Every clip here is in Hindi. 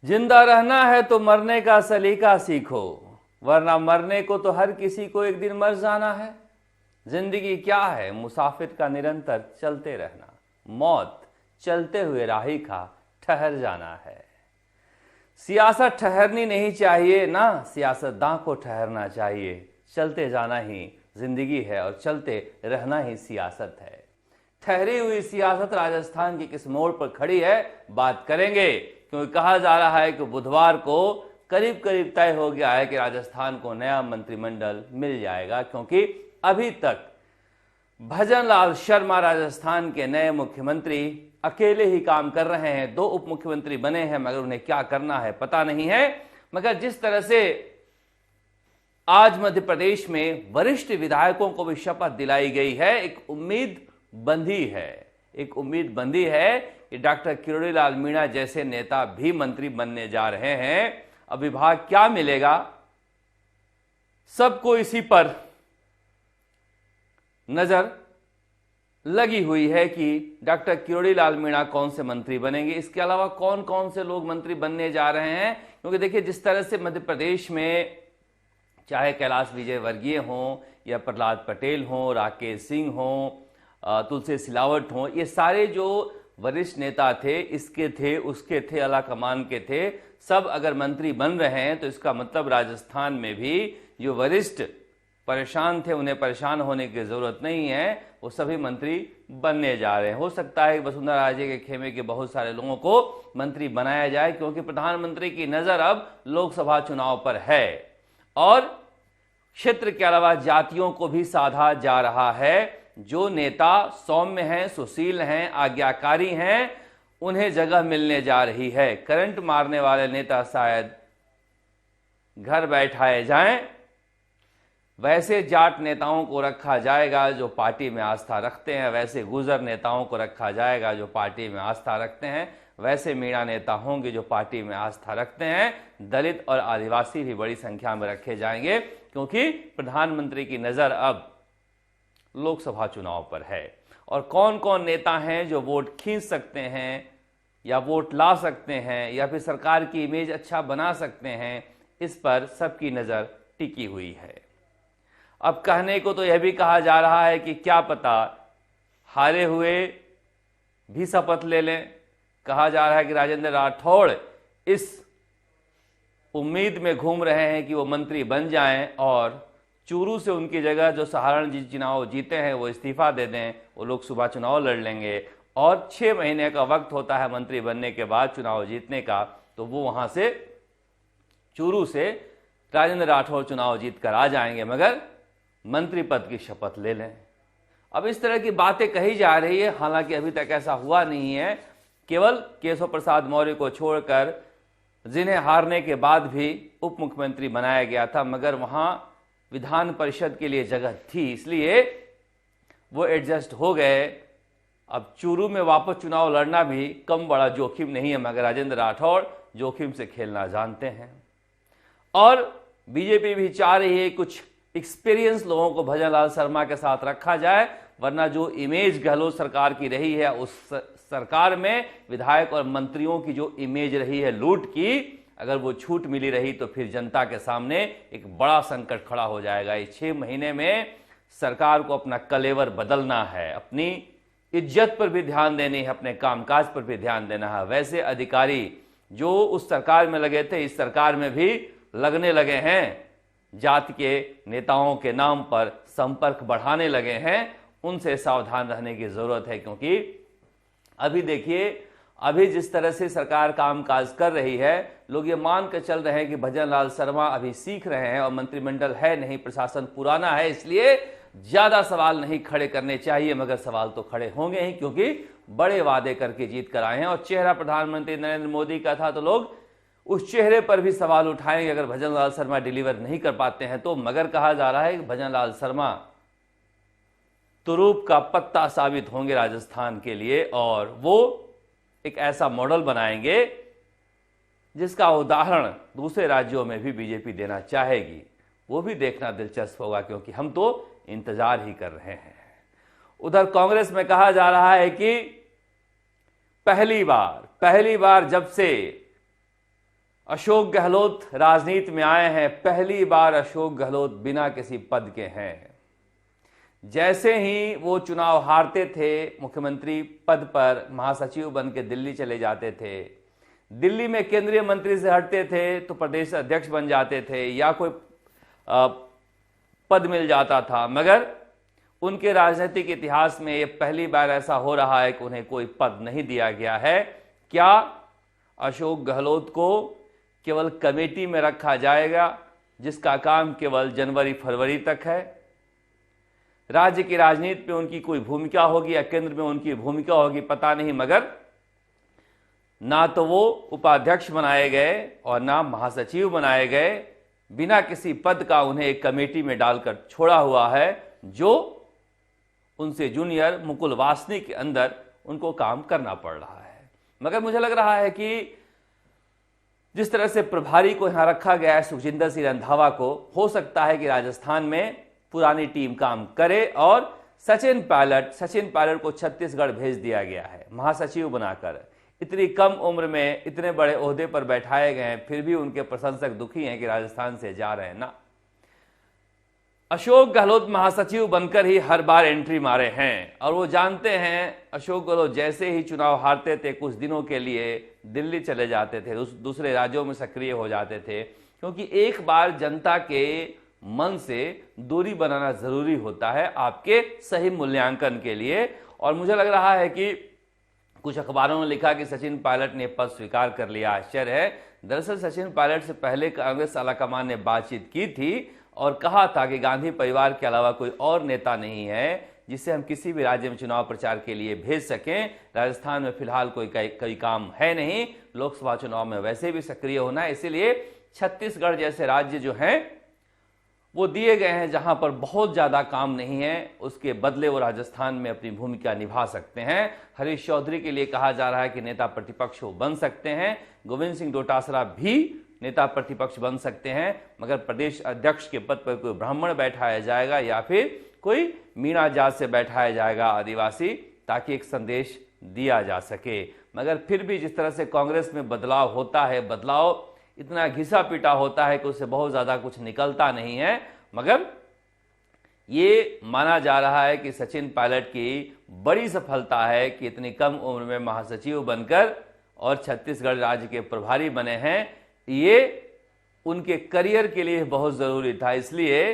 जिंदा रहना है तो मरने का सलीका सीखो, वरना मरने को तो हर किसी को एक दिन मर जाना है। जिंदगी क्या है, मुसाफिर का निरंतर चलते रहना। मौत चलते हुए राही का ठहर जाना है। सियासत ठहरनी नहीं चाहिए ना, सियासतदां को ठहरना चाहिए। चलते जाना ही जिंदगी है और चलते रहना ही सियासत है। ठहरी हुई सियासत राजस्थान की किस मोड़ पर खड़ी है, बात करेंगे। क्योंकि कहा जा रहा है कि बुधवार को करीब करीब तय हो गया है कि राजस्थान को नया मंत्रिमंडल मिल जाएगा, क्योंकि अभी तक भजनलाल शर्मा राजस्थान के नए मुख्यमंत्री अकेले ही काम कर रहे हैं। 2 उप मुख्यमंत्री बने हैं, मगर उन्हें क्या करना है पता नहीं है। मगर जिस तरह से आज मध्य प्रदेश में वरिष्ठ विधायकों को भी शपथ दिलाई गई है, एक उम्मीद बंधी है कि डॉक्टर किरोड़ीलाल मीणा जैसे नेता भी मंत्री बनने जा रहे हैं। अब विभाग क्या मिलेगा, सबको इसी पर नजर लगी हुई है कि डॉक्टर किरोड़ीलाल मीणा कौन से मंत्री बनेंगे। इसके अलावा कौन कौन से लोग मंत्री बनने जा रहे हैं, क्योंकि देखिए जिस तरह से मध्य प्रदेश में चाहे कैलाश विजयवर्गीय हों या प्रहलाद पटेल हों, राकेश सिंह हों, तुलसी सिलावट हों, ये सारे जो वरिष्ठ नेता थे, इसके थे उसके थे, आला कमान के थे, सब अगर मंत्री बन रहे हैं तो इसका मतलब राजस्थान में भी जो वरिष्ठ परेशान थे उन्हें परेशान होने की जरूरत नहीं है, वो सभी मंत्री बनने जा रहे हैं। हो सकता है वसुंधरा राजे के खेमे के बहुत सारे लोगों को मंत्री बनाया जाए, क्योंकि प्रधानमंत्री की नजर अब लोकसभा चुनाव पर है और क्षेत्र के अलावा जातियों को भी साधा जा रहा है। जो नेता सौम्य हैं, सुशील हैं, आज्ञाकारी हैं, उन्हें जगह मिलने जा रही है। करंट मारने वाले नेता शायद घर बैठाए जाएं, वैसे जाट नेताओं को रखा जाएगा जो पार्टी में आस्था रखते हैं, वैसे गुजर नेताओं को रखा जाएगा जो पार्टी में आस्था रखते हैं, वैसे मीणा नेता होंगे जो पार्टी में आस्था रखते हैं। दलित और आदिवासी भी बड़ी संख्या में रखे जाएंगे, क्योंकि प्रधानमंत्री की नजर अब लोकसभा चुनाव पर है। और कौन कौन नेता हैं जो वोट खींच सकते हैं या वोट ला सकते हैं या फिर सरकार की इमेज अच्छा बना सकते हैं, इस पर सबकी नजर टिकी हुई है। अब कहने को तो यह भी कहा जा रहा है कि क्या पता हारे हुए भी शपथ ले लें। कहा जा रहा है कि राजेंद्र राठौड़ इस उम्मीद में घूम रहे हैं कि वो मंत्री बन जाएं और चूरू से उनकी जगह जो सहारण चुनाव जीते हैं वो इस्तीफा दे दें, वो लोग सुबह चुनाव लड़ लेंगे और 6 महीने का वक्त होता है मंत्री बनने के बाद चुनाव जीतने का, तो वो वहां से चूरू से राजेंद्र राठौड़ चुनाव जीत कर आ जाएंगे, मगर मंत्री पद की शपथ ले लें। अब इस तरह की बातें कही जा रही है, हालांकि अभी तक ऐसा हुआ नहीं है। केवल केशव प्रसाद मौर्य को छोड़कर जिन्हें हारने के बाद भी उप मुख्यमंत्री बनाया गया था, मगर वहां विधान परिषद के लिए जगह थी, इसलिए वो एडजस्ट हो गए। अब चूरू में वापस चुनाव लड़ना भी कम बड़ा जोखिम नहीं है, मगर राजेंद्र राठौड़ जोखिम से खेलना जानते हैं। और बीजेपी भी चाह रही है कुछ एक्सपीरियंस लोगों को भजनलाल शर्मा के साथ रखा जाए, वरना जो इमेज गहलोत सरकार की रही है, उस सरकार में विधायक और मंत्रियों की जो इमेज रही है लूट की, अगर वो छूट मिली रही तो फिर जनता के सामने एक बड़ा संकट खड़ा हो जाएगा। इस 6 महीने में सरकार को अपना कलेवर बदलना है, अपनी इज्जत पर भी ध्यान देनी है, अपने कामकाज पर भी ध्यान देना है। वैसे अधिकारी जो उस सरकार में लगे थे, इस सरकार में भी लगने लगे हैं, जाति के नेताओं के नाम पर संपर्क बढ़ाने लगे हैं। उनसे सावधान रहने की जरूरत है, क्योंकि अभी देखिए, अभी जिस तरह से सरकार कामकाज कर रही है, लोग ये मान कर चल रहे हैं कि भजनलाल शर्मा अभी सीख रहे हैं और मंत्रिमंडल है नहीं, प्रशासन पुराना है, इसलिए ज्यादा सवाल नहीं खड़े करने चाहिए। मगर सवाल तो खड़े होंगे ही, क्योंकि बड़े वादे करके जीत कर आए हैं और चेहरा प्रधानमंत्री नरेंद्र मोदी का था, तो लोग उस चेहरे पर भी सवाल उठाएंगे अगर भजनलाल शर्मा डिलीवर नहीं कर पाते हैं तो। मगर कहा जा रहा है कि भजनलाल शर्मा तुरूप का पत्ता साबित होंगे राजस्थान के लिए, और वो एक ऐसा मॉडल बनाएंगे जिसका उदाहरण दूसरे राज्यों में भी बीजेपी देना चाहेगी। वो भी देखना दिलचस्प होगा, क्योंकि हम तो इंतजार ही कर रहे हैं। उधर कांग्रेस में कहा जा रहा है कि पहली बार जब से अशोक गहलोत राजनीति में आए हैं, पहली बार अशोक गहलोत बिना किसी पद के हैं। जैसे ही वो चुनाव हारते थे, मुख्यमंत्री पद पर महासचिव बन के दिल्ली चले जाते थे, दिल्ली में केंद्रीय मंत्री से हटते थे तो प्रदेश अध्यक्ष बन जाते थे या कोई पद मिल जाता था, मगर उनके राजनीतिक इतिहास में ये पहली बार ऐसा हो रहा है कि उन्हें कोई पद नहीं दिया गया है। क्या अशोक गहलोत को केवल कमेटी में रखा जाएगा जिसका काम केवल जनवरी फरवरी तक है? राज्य की राजनीति में उनकी कोई भूमिका होगी या केंद्र में उनकी भूमिका होगी पता नहीं, मगर ना तो वो उपाध्यक्ष बनाए गए और ना महासचिव बनाए गए। बिना किसी पद का उन्हें एक कमेटी में डालकर छोड़ा हुआ है, जो उनसे जूनियर मुकुल वासनिक के अंदर उनको काम करना पड़ रहा है। मगर मुझे लग रहा है कि जिस तरह से प्रभारी को यहां रखा गया है सुखजिंदर सिंह रंधावा को, हो सकता है कि राजस्थान में पुरानी टीम काम करे और सचिन पायलट को छत्तीसगढ़ भेज दिया गया है महासचिव बनाकर। इतनी कम उम्र में इतने बड़े ओहदे पर बैठाए गए हैं, फिर भी उनके प्रशंसक दुखी हैं कि राजस्थान से जा रहे हैं ना। अशोक गहलोत महासचिव बनकर ही हर बार एंट्री मारे हैं और वो जानते हैं, अशोक गहलोत जैसे ही चुनाव हारते थे कुछ दिनों के लिए दिल्ली चले जाते थे, दूसरे राज्यों में सक्रिय हो जाते थे, क्योंकि एक बार जनता के मन से दूरी बनाना जरूरी होता है आपके सही मूल्यांकन के लिए। और मुझे लग रहा है कि कुछ अखबारों ने लिखा कि सचिन पायलट ने पद स्वीकार कर लिया। आश्चर्य है, दरअसल सचिन पायलट से पहले कांग्रेस आलाकमान ने बातचीत की थी और कहा था कि गांधी परिवार के अलावा कोई और नेता नहीं है जिसे हम किसी भी राज्य में चुनाव प्रचार के लिए भेज सकें। राजस्थान में फिलहाल कोई काम है नहीं, लोकसभा चुनाव में वैसे भी सक्रिय होना है, इसीलिए छत्तीसगढ़ जैसे राज्य जो हैं वो दिए गए हैं जहां पर बहुत ज्यादा काम नहीं है, उसके बदले वो राजस्थान में अपनी भूमिका निभा सकते हैं। हरीश चौधरी के लिए कहा जा रहा है कि नेता प्रतिपक्ष वो बन सकते हैं, गोविंद सिंह डोटासरा भी नेता प्रतिपक्ष बन सकते हैं, मगर प्रदेश अध्यक्ष के पद पर कोई ब्राह्मण बैठाया जाएगा या फिर कोई मीणा जात से बैठाया जाएगा आदिवासी, ताकि एक संदेश दिया जा सके। मगर फिर भी जिस तरह से कांग्रेस में बदलाव होता है, बदलाव इतना घिसा पीटा होता है कि उससे बहुत ज्यादा कुछ निकलता नहीं है, मगर ये माना जा रहा है कि सचिन पायलट की बड़ी सफलता है कि इतनी कम उम्र में महासचिव बनकर और छत्तीसगढ़ राज्य के प्रभारी बने हैं। ये उनके करियर के लिए बहुत जरूरी था, इसलिए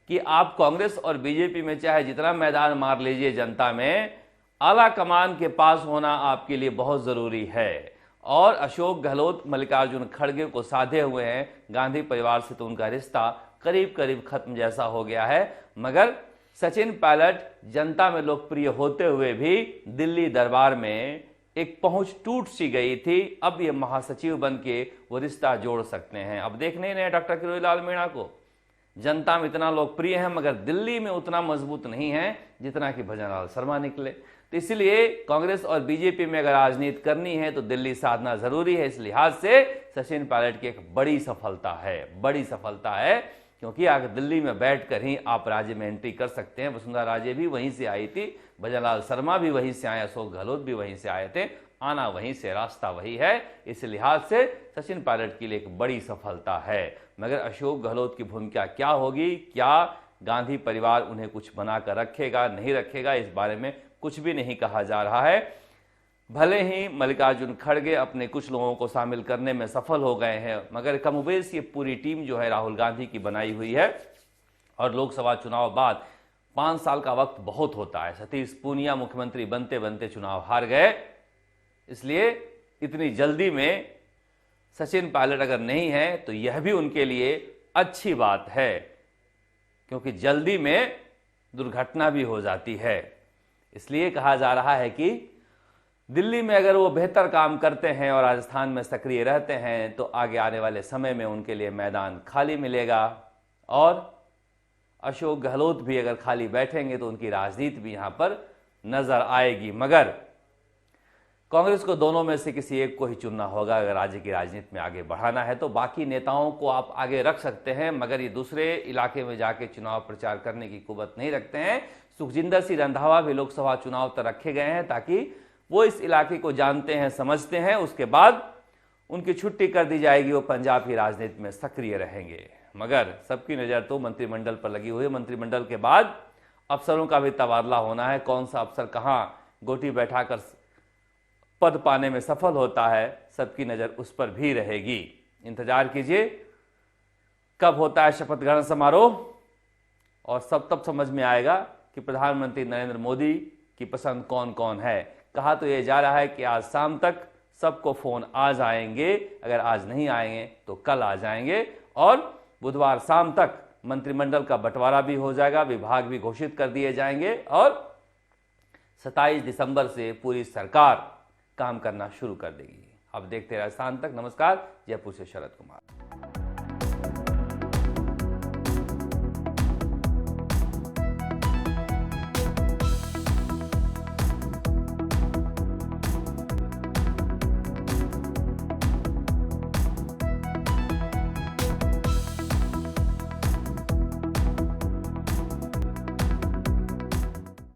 कि आप कांग्रेस और बीजेपी में चाहे जितना मैदान मार लीजिए, जनता में आला कमान के पास होना आपके लिए बहुत जरूरी है। और अशोक गहलोत मल्लिकार्जुन खड़गे को साधे हुए हैं, गांधी परिवार से तो उनका रिश्ता करीब करीब खत्म जैसा हो गया है, मगर सचिन पायलट जनता में लोकप्रिय होते हुए भी दिल्ली दरबार में एक पहुंच टूट सी गई थी। अब ये महासचिव बन के वो रिश्ता जोड़ सकते हैं। अब देखने ही नहीं डॉक्टर किरोड़ी लाल मीणा को, जनता में इतना लोकप्रिय है मगर दिल्ली में उतना मजबूत नहीं है जितना कि भजनलाल शर्मा निकले। तो इसलिए कांग्रेस और बीजेपी में अगर राजनीति करनी है तो दिल्ली साधना जरूरी है। इस लिहाज से सचिन पायलट की एक बड़ी सफलता है, क्योंकि अगर दिल्ली में बैठकर ही आप राज्य में एंट्री कर सकते हैं। वसुंधरा राजे भी वहीं से आई थी, भजनलाल शर्मा भी वहीं से आए, अशोक गहलोत भी वहीं से आए थे, आना वहीं से, रास्ता वही है। इस लिहाज से सचिन पायलट के लिए एक बड़ी सफलता है। मगर अशोक गहलोत की भूमिका क्या होगी, क्या गांधी परिवार उन्हें कुछ बनाकर रखेगा नहीं रखेगा, इस बारे में कुछ भी नहीं कहा जा रहा है। भले ही मल्लिकार्जुन खड़गे अपने कुछ लोगों को शामिल करने में सफल हो गए हैं, मगर कमोबेश ये पूरी टीम जो है राहुल गांधी की बनाई हुई है। और लोकसभा चुनाव बाद 5 साल का वक्त बहुत होता है। सतीश पूनिया मुख्यमंत्री बनते बनते चुनाव हार गए, इसलिए इतनी जल्दी में सचिन पायलट अगर नहीं है तो यह भी उनके लिए अच्छी बात है, क्योंकि जल्दी में दुर्घटना भी हो जाती है। इसलिए कहा जा रहा है कि दिल्ली में अगर वो बेहतर काम करते हैं और राजस्थान में सक्रिय रहते हैं तो आगे आने वाले समय में उनके लिए मैदान खाली मिलेगा। और अशोक गहलोत भी अगर खाली बैठेंगे तो उनकी राजनीति भी यहां पर नजर आएगी। मगर कांग्रेस को दोनों में से किसी एक को ही चुनना होगा अगर राज्य की राजनीति में आगे बढ़ाना है। तो बाकी नेताओं को आप आगे रख सकते हैं, मगर ये दूसरे इलाके में जाके चुनाव प्रचार करने की कुवत नहीं रखते हैं। सुखजिंदर सिंह रंधावा भी लोकसभा चुनाव तक रखे गए हैं ताकि वो इस इलाके को जानते हैं, समझते हैं, उसके बाद उनकी छुट्टी कर दी जाएगी, वो पंजाब की राजनीति में सक्रिय रहेंगे। मगर सबकी नजर तो मंत्रिमंडल पर लगी हुई है। मंत्रिमंडल के बाद अफसरों का भी तबादला होना है। कौन सा अफसर कहां गोटी बैठाकर पद पाने में सफल होता है, सबकी नजर उस पर भी रहेगी। इंतजार कीजिए कब होता है शपथ ग्रहण समारोह, और सब तब समझ में आएगा कि प्रधानमंत्री नरेंद्र मोदी की पसंद कौन कौन है। कहा तो यह जा रहा है कि आज शाम तक सबको फोन आ जाएंगे, अगर आज नहीं आएंगे तो कल आ जाएंगे, और बुधवार शाम तक मंत्रिमंडल का बंटवारा भी हो जाएगा, विभाग भी घोषित कर दिए जाएंगे, और 27 दिसंबर से पूरी सरकार काम करना शुरू कर देगी। अब देखते राजस्थान तक। नमस्कार, जयपुर से शरद कुमार।